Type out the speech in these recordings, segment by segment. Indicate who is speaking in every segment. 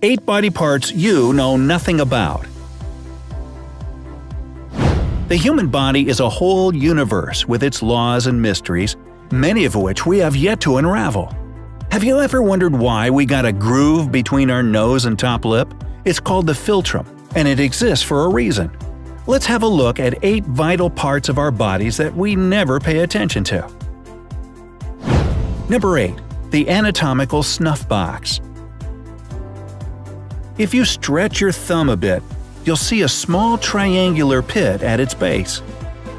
Speaker 1: 8 body parts you know nothing about. The human body is a whole universe with its laws and mysteries, many of which we have yet to unravel. Have you ever wondered why we got a groove between our nose and top lip? It's called the philtrum, and it exists for a reason. Let's have a look at 8 vital parts of our bodies that we never pay attention to. Number 8. The anatomical snuff box. If you stretch your thumb a bit, you'll see a small triangular pit at its base.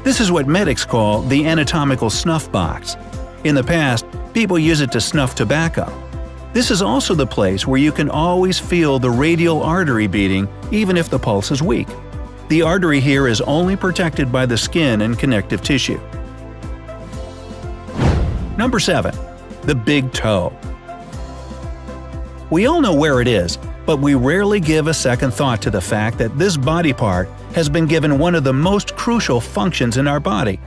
Speaker 1: This is what medics call the anatomical snuff box. In the past, people used it to snuff tobacco. This is also the place where you can always feel the radial artery beating even if the pulse is weak. The artery here is only protected by the skin and connective tissue. Number 7. The big toe. We all know where it is, but we rarely give a second thought to the fact that this body part has been given one of the most crucial functions in our body.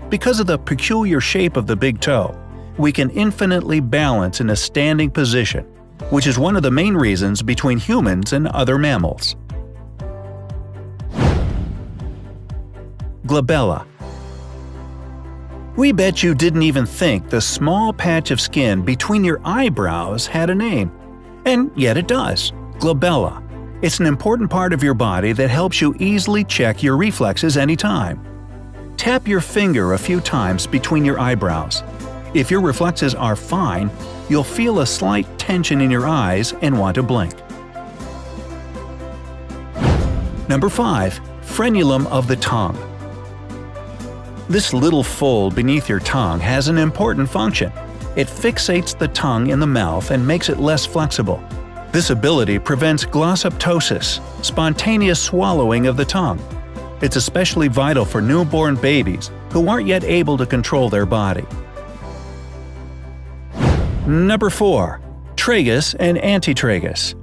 Speaker 1: Because of the peculiar shape of the big toe, we can infinitely balance in a standing position, which is one of the main reasons between humans and other mammals. Glabella. We bet you didn't even think the small patch of skin between your eyebrows had a name. And yet it does. Glabella. It's an important part of your body that helps you easily check your reflexes anytime. Tap your finger a few times between your eyebrows. If your reflexes are fine, you'll feel a slight tension in your eyes and want to blink. Number 5. Frenulum of the tongue. This little fold beneath your tongue has an important function. It fixates the tongue in the mouth and makes it less flexible. This ability prevents glossoptosis, spontaneous swallowing of the tongue. It's especially vital for newborn babies who aren't yet able to control their body. Number 4. Tragus and antitragus.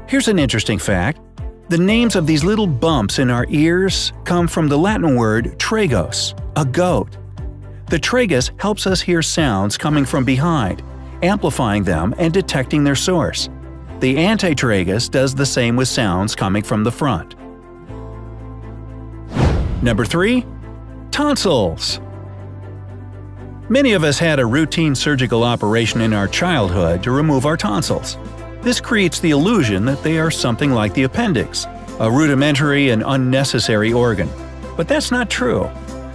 Speaker 1: Here's an interesting fact. The names of these little bumps in our ears come from the Latin word tragos, a goat. The tragus helps us hear sounds coming from behind, amplifying them and detecting their source. The antitragus does the same with sounds coming from the front. Number 3. Tonsils. Many of us had a routine surgical operation in our childhood to remove our tonsils. This creates the illusion that they are something like the appendix, a rudimentary and unnecessary organ. But that's not true.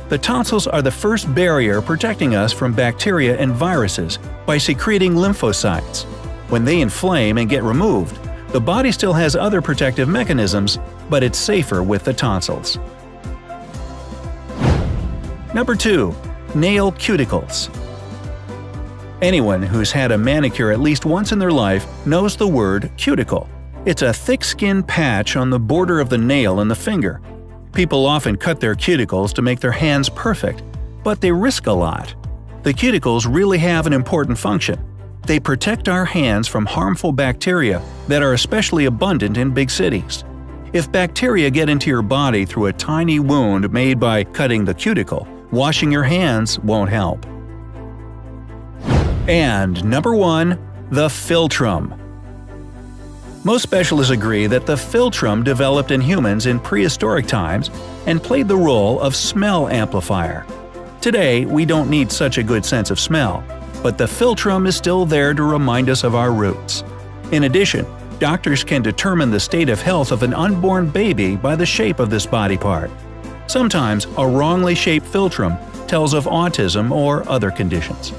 Speaker 1: The tonsils are the first barrier protecting us from bacteria and viruses by secreting lymphocytes. When they inflame and get removed, the body still has other protective mechanisms, but it's safer with the tonsils. Number 2. Nail cuticles. Anyone who's had a manicure at least once in their life knows the word cuticle. It's a thick skin patch on the border of the nail in the finger. People often cut their cuticles to make their hands perfect, but they risk a lot. The cuticles really have an important function. They protect our hands from harmful bacteria that are especially abundant in big cities. If bacteria get into your body through a tiny wound made by cutting the cuticle, washing your hands won't help. And number 1. The philtrum. Most specialists agree that the philtrum developed in humans in prehistoric times and played the role of smell amplifier. Today, we don't need such a good sense of smell, but the philtrum is still there to remind us of our roots. In addition, doctors can determine the state of health of an unborn baby by the shape of this body part. Sometimes a wrongly shaped philtrum tells of autism or other conditions.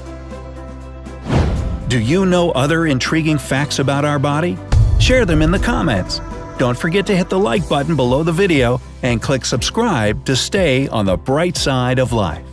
Speaker 1: Do you know other intriguing facts about our body? Share them in the comments. Don't forget to hit the like button below the video and click subscribe to stay on the bright side of life.